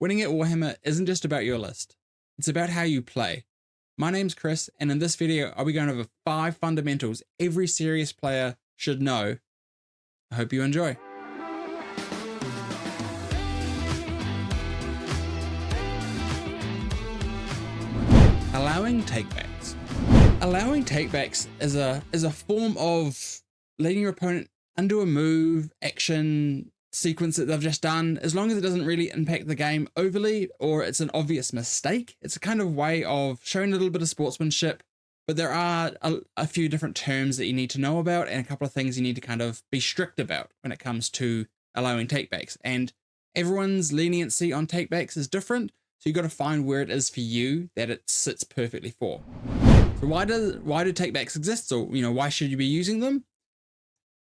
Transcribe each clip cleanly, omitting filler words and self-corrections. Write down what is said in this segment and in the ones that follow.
Winning at Warhammer isn't just about your list, it's about how you play. My name's Chris, and in this video, I'll be going over 5 fundamentals every serious player should know. I hope you enjoy. Allowing takebacks. Allowing takebacks is a form of letting your opponent undo a move, action, sequence that they've just done, as long as it doesn't really impact the game overly or it's an obvious mistake. It's a kind of way of showing a little bit of sportsmanship, but there are a few different terms that you need to know about and a couple of things you need to kind of be strict about when it comes to allowing takebacks. And everyone's leniency on takebacks is different, so you've got to find where it is for you that it sits perfectly for. So why do takebacks exist? Or, why should you be using them?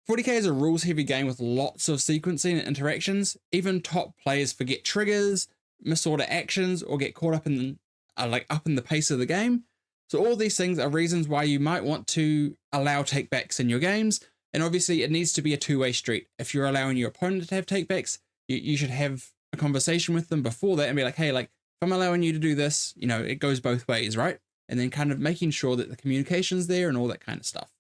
40k is a rules-heavy game with lots of sequencing and interactions. Even top players forget triggers, misorder actions, or get caught up in the pace of the game. So all these things are reasons why you might want to allow takebacks in your games. And obviously, it needs to be a two-way street. If you're allowing your opponent to have takebacks, you should have a conversation with them before that and be like, hey, if I'm allowing you to do this, it goes both ways, right? And then kind of making sure that the communication's there and all that kind of stuff.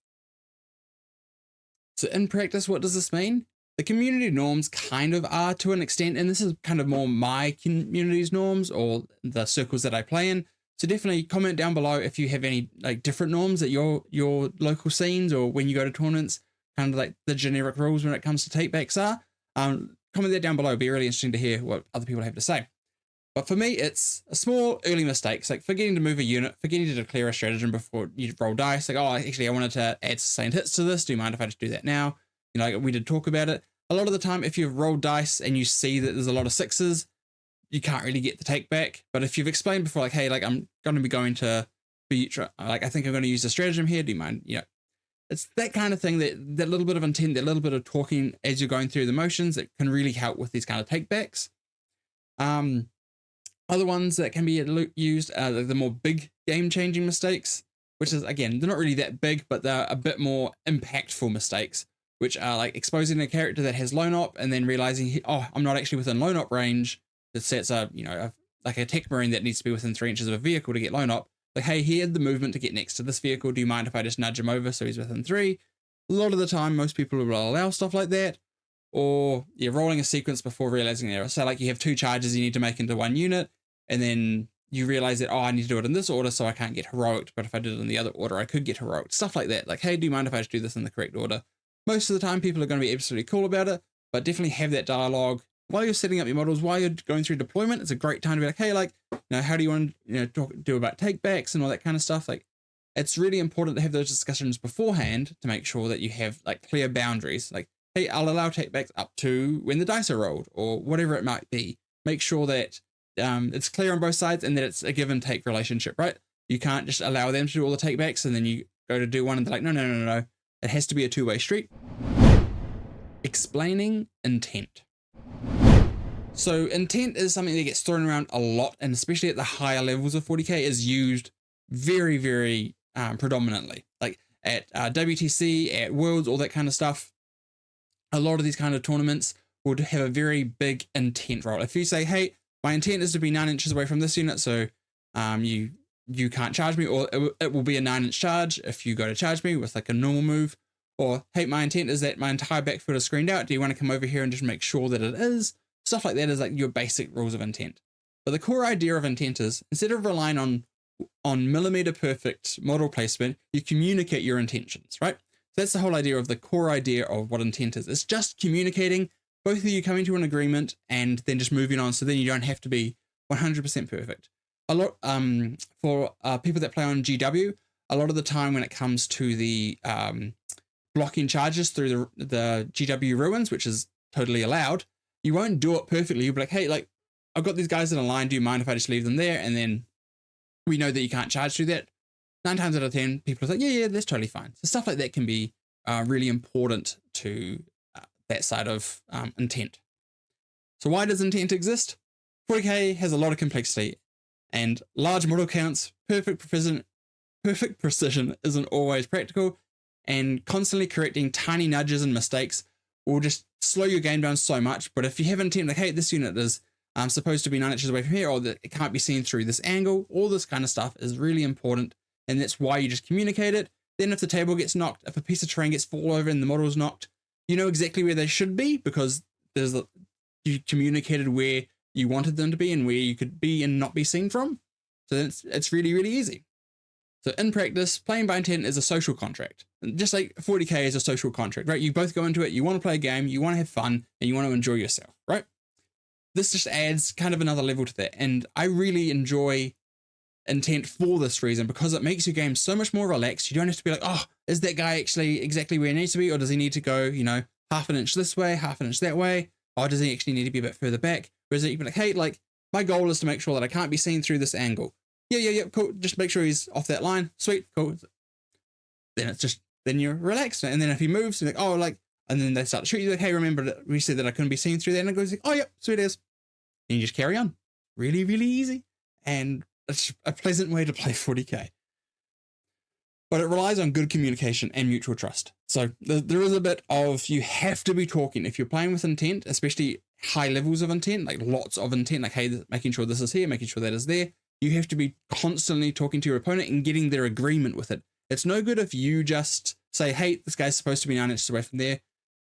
So in practice, what does this mean? The community norms kind of are to an extent, and this is kind of more my community's norms or the circles that I play in. So definitely comment down below if you have any different norms at your local scenes or when you go to tournaments, kind of like the generic rules when it comes to takebacks are. Comment that down below. It'd be really interesting to hear what other people have to say. But for me, it's a small early mistakes, like forgetting to move a unit, forgetting to declare a stratagem before you roll dice. Like, oh, actually, I wanted to add sustained hits to this. Do you mind if I just do that now? We did talk about it. A lot of the time, if you've rolled dice and you see that there's a lot of sixes, you can't really get the take back. But if you've explained before, I'm going to be going to be, I think I'm going to use a stratagem here. Do you mind? It's that kind of thing, that little bit of intent, that little bit of talking as you're going through the motions that can really help with these kind of takebacks. Other ones that can be used are the more big game-changing mistakes, which is, again, they're not really that big, but they're a bit more impactful mistakes, which are like exposing a character that has lone op and then realizing, oh, I'm not actually within lone op range. That sets a tech marine that needs to be within 3 inches of a vehicle to get lone op. Like, hey, he had the movement to get next to this vehicle. Do you mind if I just nudge him over so he's within 3? A lot of the time, most people will allow stuff like that. Or you're rolling a sequence before realizing an error. So you have 2 charges you need to make into 1 unit, and then you realize that, oh, I need to do it in this order so I can't get heroic, but if I did it in the other order, I could get heroic. Stuff like that. Like, hey, do you mind if I just do this in the correct order? Most of the time, people are going to be absolutely cool about it, but definitely have that dialogue while you're setting up your models, while you're going through deployment. It's a great time to be like, hey, how do you want to do about takebacks and all that kind of stuff? It's really important to have those discussions beforehand to make sure that you have clear boundaries. Like, hey, I'll allow takebacks up to when the dice are rolled or whatever it might be. Make sure that it's clear on both sides and that it's a give and take relationship, right? You can't just allow them to do all the takebacks and then you go to do one and they're like, no. It has to be a two-way street. Explaining intent. So intent is something that gets thrown around a lot, and especially at the higher levels of 40k is used very, very predominantly. Like at WTC, at Worlds, all that kind of stuff. A lot of these kind of tournaments would have a very big intent role. If you say, hey, my intent is to be 9 inches away from this unit, so you can't charge me, or it will be a 9-inch charge if you go to charge me with a normal move. Or, hey, my intent is that my entire backfield is screened out. Do you want to come over here and just make sure that it is? Stuff like that is your basic rules of intent. But the core idea of intent is, instead of relying on millimeter perfect model placement, you communicate your intentions, right? So that's the whole idea of the core idea of what intent is. It's just communicating, both of you coming to an agreement and then just moving on, so then you don't have to be 100% perfect. A lot for people that play on GW, a lot of the time when it comes to the blocking charges through the GW ruins, which is totally allowed, you won't do it perfectly. You'll be like, hey, I've got these guys in a line. Do you mind if I just leave them there? And then we know that you can't charge through that. 9 times out of 10, people are like, yeah, that's totally fine. So stuff like that can be really important to that side of intent. So why does intent exist? 40k has a lot of complexity, and large model counts, perfect precision isn't always practical, and constantly correcting tiny nudges and mistakes will just slow your game down so much. But if you have intent, like, hey, this unit is supposed to be 9 inches away from here, or that it can't be seen through this angle. All this kind of stuff is really important, and that's why you just communicate it. Then if the table gets knocked, if a piece of terrain gets fall over and the model's knocked, you know exactly where they should be because you communicated where you wanted them to be and where you could be and not be seen from. So it's really, really easy. So in practice, playing by intent is a social contract. Just like 40K is a social contract, right? You both go into it, you want to play a game, you want to have fun, and you want to enjoy yourself, right? This just adds kind of another level to that. And I really enjoy intent for this reason because it makes your game so much more relaxed. You don't have to be like, oh, is that guy actually exactly where he needs to be? Or does he need to go, half an inch this way, half an inch that way? Or does he actually need to be a bit further back? Or is it even like, hey, like my goal is to make sure that I can't be seen through this angle. Yeah, cool. Just make sure he's off that line. Sweet, cool. Then you're relaxed. And then if he moves, you're like, oh, like, and then they start to shoot you, like, hey, remember that we said that I couldn't be seen through that? And it goes like, oh, yeah, sweet as. And you just carry on. Really, really easy. And it's a pleasant way to play 40K. But it relies on good communication and mutual trust. So there is a bit of, you have to be talking. If you're playing with intent, especially high levels of intent, like lots of intent, like, hey, making sure this is here, making sure that is there, you have to be constantly talking to your opponent and getting their agreement with it. It's no good if you just say, hey, this guy's supposed to be 9 inches away from there.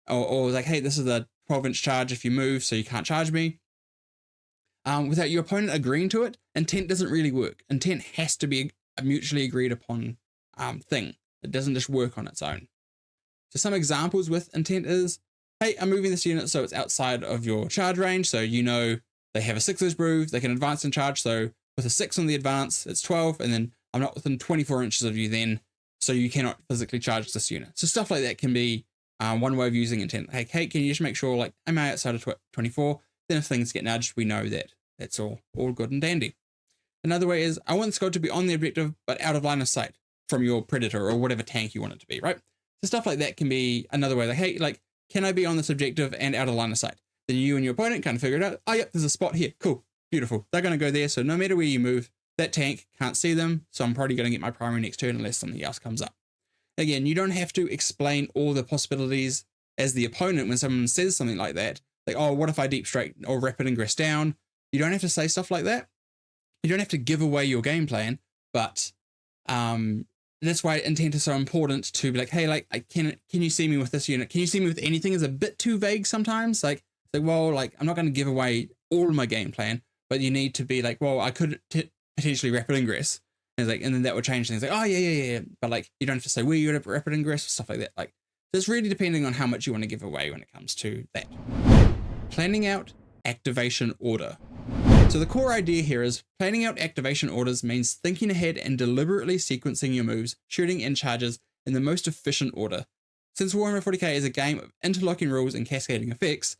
Or like, hey, this is a 12-inch charge if you move, so you can't charge me. Without your opponent agreeing to it, intent doesn't really work. Intent has to be a mutually agreed upon thing. It doesn't just work on its own. So some examples with intent is, hey, I'm moving this unit so it's outside of your charge range. So they have a 6 brew, they can advance and charge. So with a 6 on the advance, it's 12, and then I'm not within 24 inches of you then, so you cannot physically charge this unit. So stuff like that can be one way of using intent. Hey, Kate, can you just make sure, like, am I outside of 24? Then if things get nudged, we know that that's all good and dandy. Another way is, I want the squad to be on the objective, but out of line of sight from your predator or whatever tank you want it to be, right? So stuff like that can be another way, like, hey, like, can I be on this objective and out of line of sight? Then you and your opponent kind of figure it out. Oh, yep, there's a spot here. Cool, beautiful. They're going to go there. So no matter where you move, that tank can't see them. So I'm probably going to get my primary next turn unless something else comes up. Again, you don't have to explain all the possibilities as the opponent when someone says something like that. Like, oh, what if I deep straight or rapid ingress down? You don't have to say stuff like that. You don't have to give away your game plan, but that's why intent is so important to be like, hey, like, can you see me with this unit? Can you see me with anything? Is a bit too vague sometimes. Like, well, like, I'm not going to give away all of my game plan, but you need to be like, well, I could potentially rapid ingress. And it's like, and then that would change things. Like, oh yeah. But like, you don't have to say where you're going to rapid ingress or stuff like that. Like, so it's really depending on how much you want to give away when it comes to that. Planning out activation order. So the core idea here is planning out activation orders means thinking ahead and deliberately sequencing your moves, shooting and charges in the most efficient order. Since Warhammer 40K is a game of interlocking rules and cascading effects,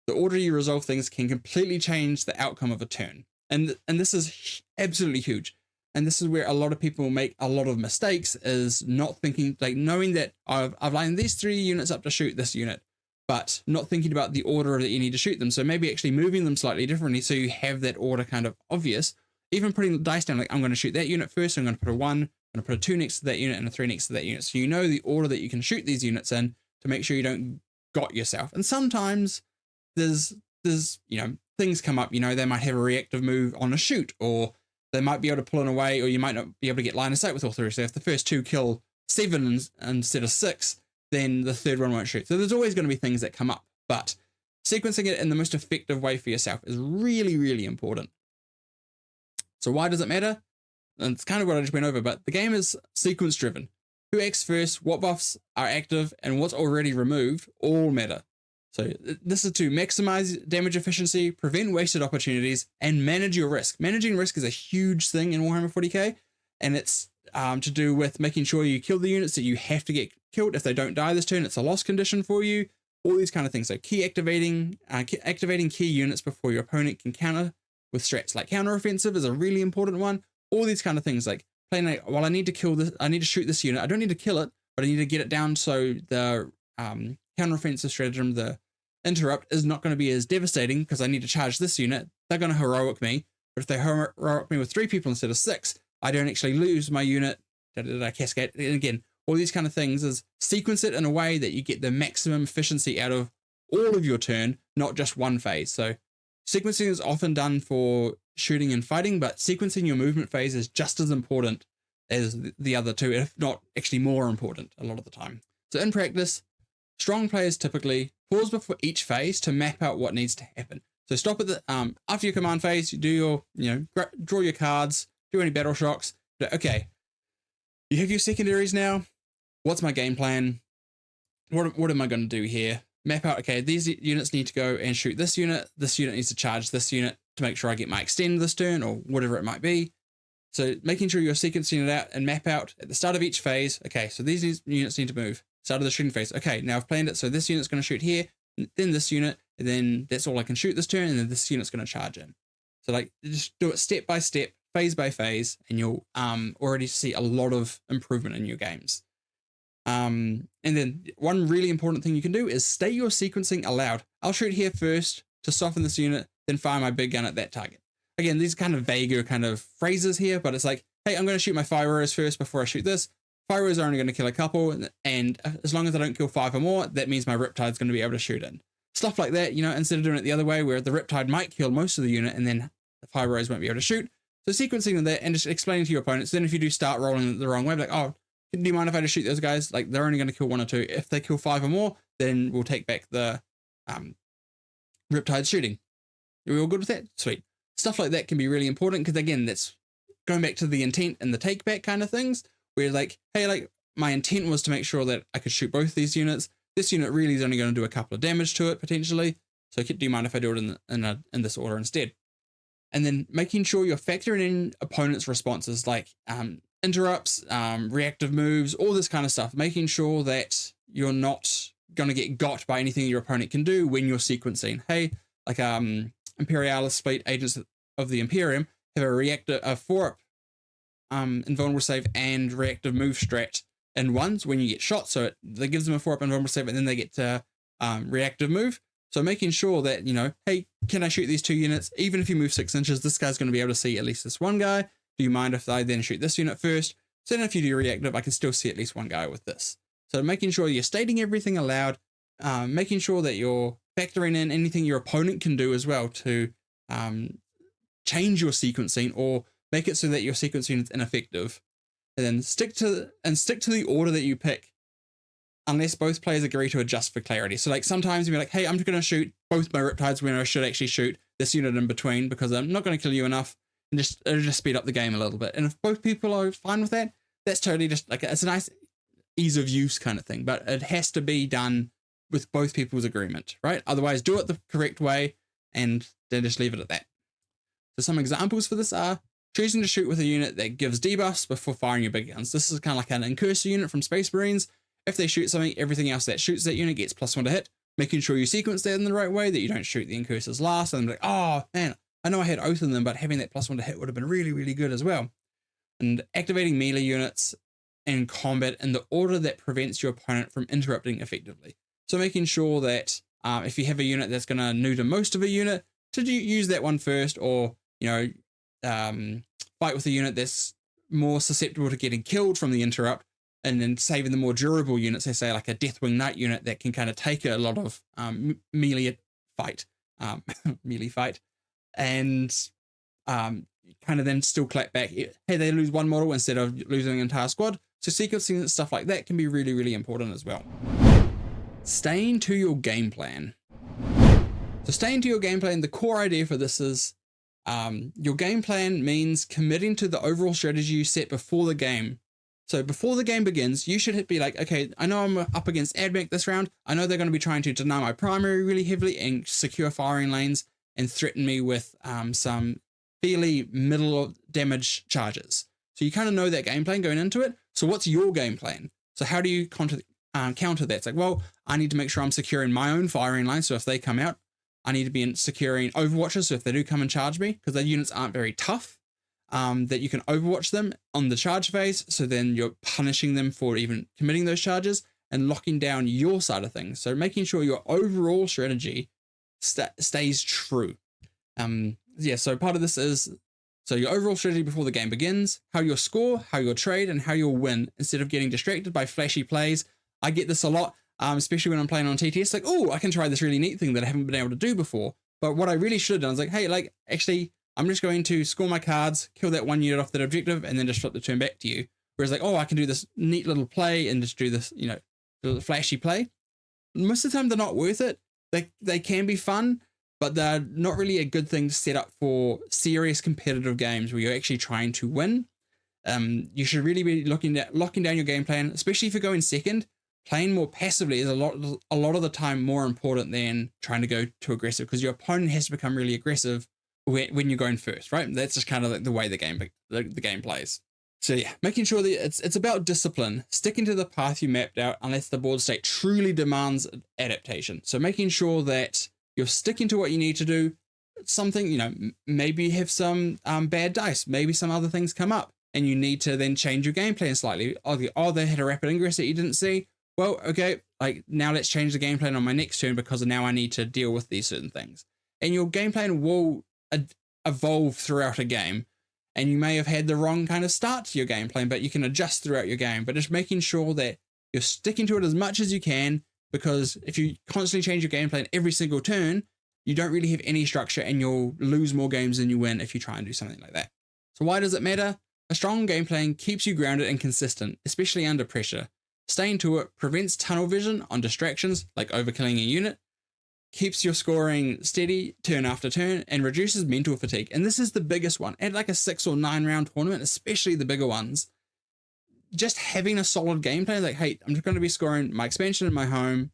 the order you resolve things can completely change the outcome of a turn. And this is absolutely huge. And this is where a lot of people make a lot of mistakes, is not thinking, like, knowing that I've lined these 3 units up to shoot this unit, but not thinking about the order that you need to shoot them. So maybe actually moving them slightly differently so you have that order kind of obvious. Even putting the dice down, like, I'm going to shoot that unit first, so I'm going to put a 1, I'm going to put a 2 next to that unit and a 3 next to that unit. So you know the order that you can shoot these units in to make sure you don't got yourself. And sometimes there's things come up, they might have a reactive move on a shoot, or they might be able to pull in away, or you might not be able to get line of sight with all 3. So if the first 2 kill 7 instead of 6, then the 3rd one won't shoot. So there's always going to be things that come up, but sequencing it in the most effective way for yourself is really, really important. So why does it matter? And it's kind of what I just went over, but the game is sequence driven. Who acts first, what buffs are active, and what's already removed all matter. So this is to maximize damage efficiency, prevent wasted opportunities, and manage your risk. Managing risk is a huge thing in Warhammer 40K, and it's to do with making sure you kill the units that you have to get killed. If they don't die this turn, it's a loss condition for you. All these kind of things. So activating key units before your opponent can counter with strats. Like counteroffensive is a really important one. All these kind of things, like playing like, well, I need to kill this, I need to shoot this unit. I don't need to kill it, but I need to get it down so the counteroffensive stratagem, the interrupt, is not going to be as devastating because I need to charge this unit. They're going to heroic me, but if they heroic me with 3 people instead of 6, I don't actually lose my unit. I cascade. And again, all these kind of things is sequence it in a way that you get the maximum efficiency out of all of your turn, not just one phase. So Sequencing is often done for shooting and fighting, but sequencing your movement phase is just as important as the other two, if not actually more important a lot of the time. So in practice, strong players typically pause before each phase to map out what needs to happen. So stop at the after your command phase, you do your draw your cards, do any battle shocks. Okay, you have your secondaries now. What's my game plan? What am I going to do here? Map out, okay, these units need to go and shoot this unit needs to charge this unit to make sure I get my extend this turn, or whatever it might be. So making sure you're sequencing it out and map out at the start of each phase, okay, so these units need to move. Start of the shooting phase, okay, now I've planned it, so this unit's going to shoot here, then this unit, and then that's all I can shoot this turn, and then this unit's going to charge in. So like, just do it step by step, phase by phase, and you'll already see a lot of improvement in your games. And then one really important thing you can do is state your sequencing aloud. I'll shoot here first to soften this unit, then fire my big gun at that target. Again, these are kind of vaguer kind of phrases here, but it's like, hey, I'm going to shoot my fire arrows first before I shoot this. Fire arrows are only going to kill a couple, and as long as I don't kill 5 or more, that means my Riptide's going to be able to shoot in. Stuff like that, instead of doing it the other way, where the Riptide might kill most of the unit, and then the fire arrows won't be able to shoot. So sequencing that and just explaining to your opponents, then if you do start rolling the wrong way, like, oh, do you mind if I just shoot those guys? Like, they're only going to kill 1 or 2. If they kill 5 or more, then we'll take back the Riptide shooting. Are we all good with that? Sweet. Stuff like that can be really important because, again, that's going back to the intent and the take back kind of things, where like, hey, like my intent was to make sure that I could shoot both these units. This unit really is only going to do a couple of damage to it potentially. So do you mind if I do it in this order instead? And then making sure you're factoring in opponents' responses, like interrupts, reactive moves, all this kind of stuff, making sure that you're not going to get got by anything your opponent can do when you're sequencing. Hey, like Imperialis fleet agents of the Imperium have a 4-up invulnerable save and reactive move strat in ones when you get shot, so that gives them a 4-up invulnerable save, and then they get to reactive move. So making sure that, hey, can I shoot these 2 units? Even if you move 6 inches, this guy's going to be able to see at least this one guy. Do you mind if I then shoot this unit first? So then if you do reactive, I can still see at least one guy with this. So making sure you're stating everything aloud, making sure that you're factoring in anything your opponent can do as well to change your sequencing or make it so that your sequencing is ineffective. And then stick to the order that you pick, unless both players agree to adjust for clarity. So like sometimes you'll be like, hey, I'm just going to shoot both my Riptides when I should actually shoot this unit in between because I'm not going to kill you enough, and it'll just speed up the game a little bit. And if both people are fine with that, that's totally just like, it's a nice ease of use kind of thing, but it has to be done with both people's agreement, right? Otherwise, do it the correct way and then just leave it at that. So some examples for this are choosing to shoot with a unit that gives debuffs before firing your big guns. This is kind of like an incursor unit from Space Marines. If they shoot something, everything else that shoots that unit gets +1 to hit, making sure you sequence that in the right way, that you don't shoot the incursors last. And I'm like, oh man, I know I had Oath in them, but having that +1 to hit would have been really, really good as well. And activating melee units in combat in the order that prevents your opponent from interrupting effectively. So making sure that if you have a unit that's going to neuter most of a unit, to use that one first, or fight with a unit that's more susceptible to getting killed from the interrupt, and then saving the more durable units, say like a Deathwing Knight unit that can kind of take a lot of melee fight, and kind of then still clap back. Hey, they lose one model instead of losing an entire squad. So sequencing and stuff like that can be really, really important as well. Staying to your game plan. So staying to your game plan, the core idea for this is your game plan means committing to the overall strategy you set before the game. So before the game begins, you should be like, okay, I know I'm up against AdMech this round. I know they're going to be trying to deny my primary really heavily and secure firing lanes and threaten me with some fairly middle damage charges. So you kind of know that game plan going into it. So what's your game plan? So how do you counter that? It's like, well, I need to make sure I'm securing my own firing line. So if they come out, I need to be securing overwatches. So if they do come and charge me, because their units aren't very tough, that you can overwatch them on the charge phase. So then you're punishing them for even committing those charges and locking down your side of things. So making sure your overall strategy stays true. So part of this is, so your overall strategy before the game begins, how you'll score, how you'll trade, and how you'll win instead of getting distracted by flashy plays. I get this a lot, especially when I'm playing on TTS, like, oh, I can try this really neat thing that I haven't been able to do before. But what I really should have done is like, hey, like actually, I'm just going to score my cards, kill that 1 unit off that objective, and then just flip the turn back to you. Whereas like, oh, I can do this neat little play and just do this, little flashy play. Most of the time, they're not worth it. They can be fun, but they're not really a good thing to set up for serious competitive games where you're actually trying to win. You should really be locking down your game plan, especially if you're going second. Playing more passively is a lot of the time more important than trying to go too aggressive, because your opponent has to become really aggressive when you're going first, right? That's just kind of like the way the game plays. So yeah, making sure that it's about discipline, sticking to the path you mapped out unless the board state truly demands adaptation. So making sure that you're sticking to what you need to do. Something, maybe you have some bad dice, maybe some other things come up, and you need to then change your game plan slightly. Oh, they had a rapid ingress that you didn't see. Well, okay, like now let's change the game plan on my next turn because now I need to deal with these certain things. And your game plan will evolve throughout a game. And you may have had the wrong kind of start to your game plan, but you can adjust throughout your game. But just making sure that you're sticking to it as much as you can, because if you constantly change your game plan every single turn, you don't really have any structure and you'll lose more games than you win if you try and do something like that. So why does it matter? A strong game plan keeps you grounded and consistent, especially under pressure. Staying to it prevents tunnel vision on distractions like overkilling a unit, keeps your scoring steady turn after turn, and reduces mental fatigue. And this is the biggest one. At like a 6 or 9 round tournament, especially the bigger ones, just having a solid game plan, like, hey, I'm just going to be scoring my expansion in my home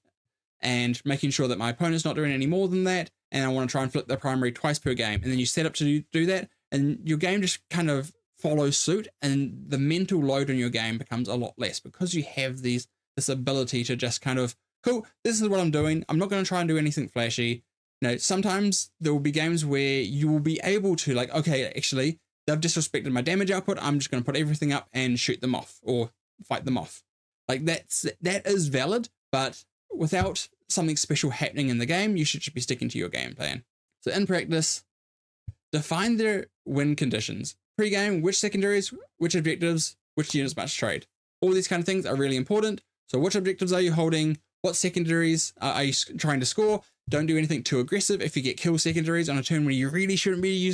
and making sure that my opponent's not doing any more than that, and I want to try and flip the primary twice per game. And then you set up to do that, and your game just kind of follows suit, and the mental load on your game becomes a lot less because you have this ability to just kind of, cool, this is what I'm doing. I'm not going to try and do anything flashy. Sometimes there will be games where you will be able to, like, okay, actually, they've disrespected my damage output. I'm just going to put everything up and shoot them off or fight them off. Like that is valid, but without something special happening in the game, you should be sticking to your game plan. So in practice, define their win conditions. Pre-game, which secondaries, which objectives, which units must trade. All these kind of things are really important. So which objectives are you holding? What secondaries are you trying to score? Don't do anything too aggressive. If you get kill secondaries on a turn where you really shouldn't be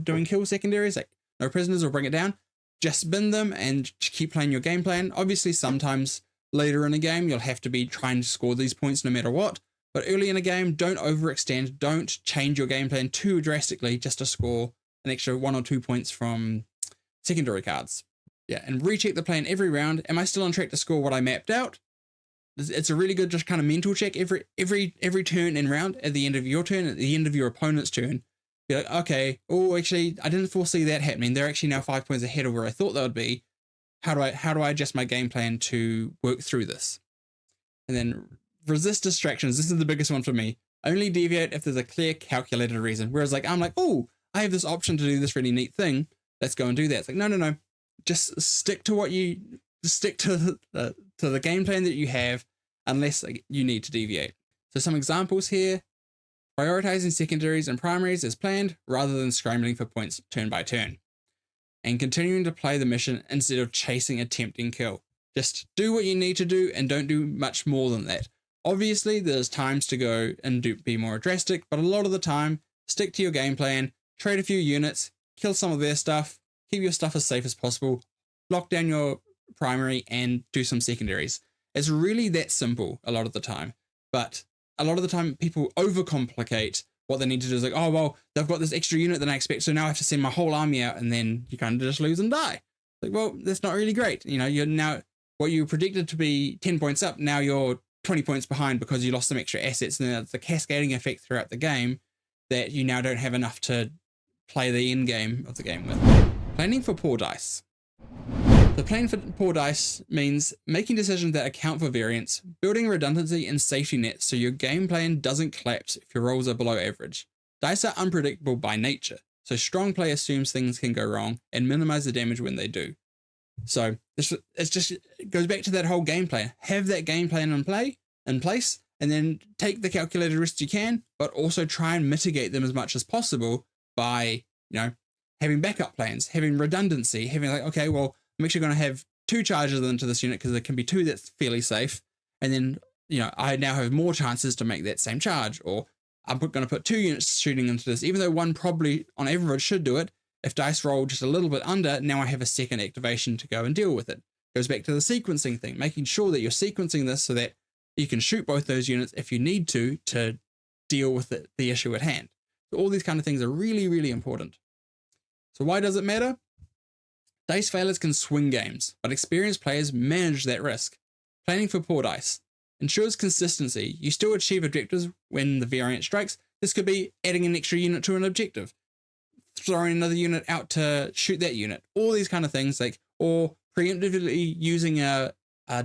doing kill secondaries, like no prisoners or bring it down, just bin them and keep playing your game plan. Obviously, sometimes later in a game, you'll have to be trying to score these points no matter what. But early in a game, don't overextend. Don't change your game plan too drastically just to score an extra 1 or 2 points from secondary cards. Yeah, and recheck the plan every round. Am I still on track to score what I mapped out? It's a really good just kind of mental check every turn and round. At the end of your turn, at the end of your opponent's turn, be like, okay, oh, actually, I didn't foresee that happening. They're actually now 5 points ahead of where I thought they would be. How do I adjust my game plan to work through this? And then resist distractions. This is the biggest one for me. Only deviate if there's a clear calculated reason. Whereas like, I'm like, oh, I have this option to do this really neat thing. Let's go and do that. It's like, no. Just stick to the game plan that you have, unless you need to deviate. So some examples here: prioritizing secondaries and primaries as planned, rather than scrambling for points turn by turn, and continuing to play the mission instead of chasing a tempting kill. Just do what you need to do and don't do much more than that. Obviously, there's times to go and be more drastic, but a lot of the time, stick to your game plan. Trade a few units, kill some of their stuff, keep your stuff as safe as possible, lock down your primary, and do some secondaries. It's really that simple a lot of the time. But a lot of the time, people overcomplicate what they need to do. Is like, oh, well, they've got this extra unit than I expect, so now I have to send my whole army out, and then you kind of just lose and die. Like, well, that's not really great. You're now, what you predicted to be 10 points up, now you're 20 points behind because you lost some extra assets, and then it's a cascading effect throughout the game that you now don't have enough to play the end game of the game with. Planning for poor dice. The plan for poor dice means making decisions that account for variance, building redundancy and safety nets so your game plan doesn't collapse if your rolls are below average. Dice are unpredictable by nature, so strong play assumes things can go wrong and minimize the damage when they do. So it goes back to that whole game plan. Have that game plan in place, and then take the calculated risks you can, but also try and mitigate them as much as possible by, having backup plans, having redundancy, having like, okay, well, I'm actually going to have 2 charges into this unit because there can be 2 that's fairly safe. And then, I now have more chances to make that same charge, or I'm going to put 2 units shooting into this, even though one probably on average should do it. If dice roll just a little bit under, now I have a second activation to go and deal with it. Goes back to the sequencing thing, making sure that you're sequencing this so that you can shoot both those units if you need to deal with the issue at hand. So all these kind of things are really, really important. So why does it matter? Dice failures can swing games, but experienced players manage that risk. Planning for poor dice ensures consistency. You still achieve objectives when the variant strikes. This could be adding an extra unit to an objective, throwing another unit out to shoot that unit, all these kind of things, or preemptively using a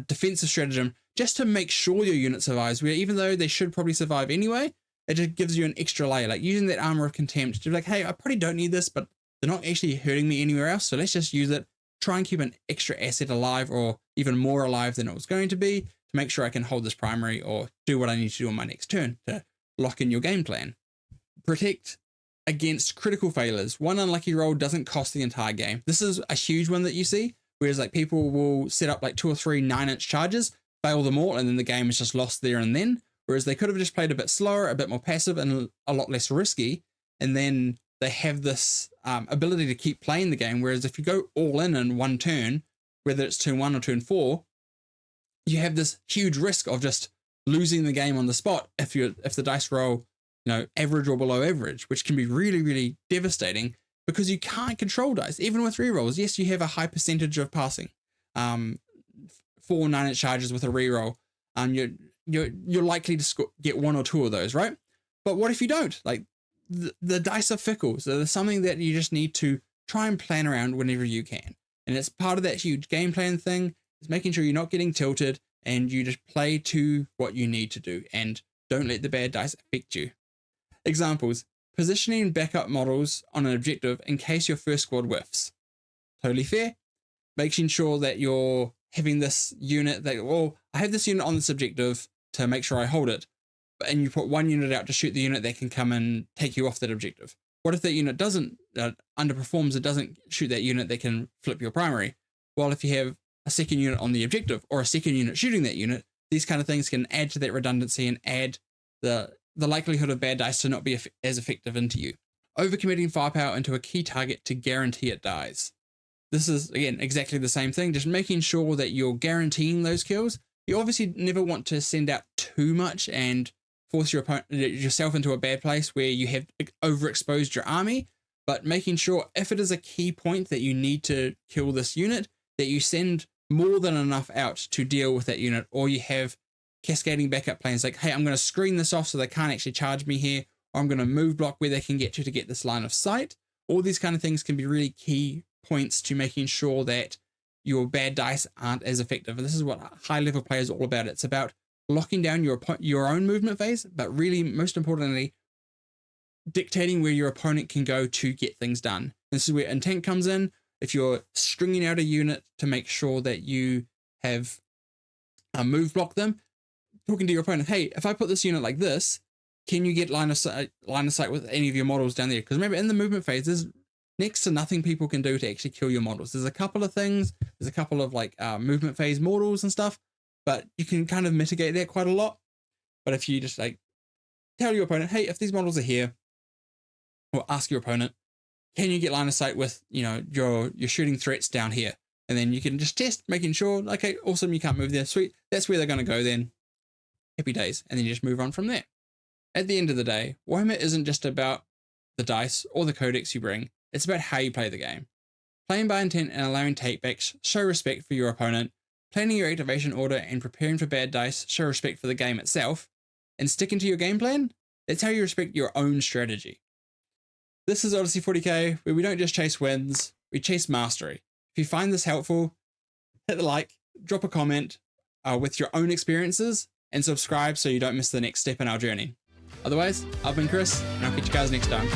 defensive stratagem just to make sure your unit survives, where even though they should probably survive anyway, it just gives you an extra layer, like using that armor of contempt to be like, hey, I probably don't need this, but they're not actually hurting me anywhere else, so let's just use it, try and keep an extra asset alive, or even more alive than it was going to be, to make sure I can hold this primary or do what I need to do on my next turn to lock in your game plan. Protect against critical failures. One unlucky roll doesn't cost the entire game. This is a huge one that you see, whereas like people will set up like 2 or 3 9-inch charges, fail them all, and then the game is just lost there and then, whereas they could have just played a bit slower, a bit more passive, and a lot less risky, and then they have this ability to keep playing the game. Whereas if you go all in one turn, whether it's turn 1 or turn 4, you have this huge risk of just losing the game on the spot if the dice roll, average or below average, which can be really, really devastating because you can't control dice, even with rerolls. Yes, you have a high percentage of passing, 4 9-inch charges with a reroll. You're likely to get 1 or 2 of those, right? But what if you don't? Like the dice are fickle, so there's something that you just need to try and plan around whenever you can. And it's part of that huge game plan thing, is making sure you're not getting tilted and you just play to what you need to do and don't let the bad dice affect you. Examples: positioning backup models on an objective in case your first squad whiffs. Totally fair. Making sure that you're having this unit I have this unit on this objective to make sure I hold it, and you put 1 unit out to shoot the unit that can come and take you off that objective. What if that unit doesn't underperforms? It doesn't shoot that unit that can flip your primary. Well, if you have a second unit on the objective or a second unit shooting that unit, these kind of things can add to that redundancy and add the likelihood of bad dice to not be as effective into you. Overcommitting firepower into a key target to guarantee it dies. This is, again, exactly the same thing, just making sure that you're guaranteeing those kills. You obviously never want to send out too much and force yourself into a bad place where you have overexposed your army, but making sure if it is a key point that you need to kill this unit, that you send more than enough out to deal with that unit, or you have cascading backup plans like, hey, I'm going to screen this off so they can't actually charge me here, or I'm going to move block where they can get to get this line of sight. All these kind of things can be really key points to making sure that your bad dice aren't as effective. And this is what high level play is all about. It's about locking down your own movement phase, but really, most importantly, dictating where your opponent can go to get things done. This is where intent comes in. If you're stringing out a unit to make sure that you have move block them, talking to your opponent, hey, if I put this unit like this, can you get line of sight with any of your models down there? Because remember, in the movement phase, there's next to nothing people can do to actually kill your models. There's a couple of things. There's a couple of movement phase models and stuff, but you can kind of mitigate that quite a lot. But if you just tell your opponent, hey, if these models are here, or ask your opponent, can you get line of sight with your shooting threats down here? And then you can just test, making sure, okay, awesome, you can't move there, sweet, that's where they're going to go then. Happy days. And then you just move on from there. At the end of the day, Warhammer isn't just about the dice or the codex you bring. It's about how you play the game. Playing by intent and allowing takebacks show respect for your opponent. Planning your activation order and preparing for bad dice show respect for the game itself. And sticking to your game plan, that's how you respect your own strategy. This is Odyssey 40k, where we don't just chase wins, we chase mastery. If you find this helpful, hit the like, drop a comment with your own experiences, and subscribe so you don't miss the next step in our journey. Otherwise, I've been Chris, and I'll catch you guys next time.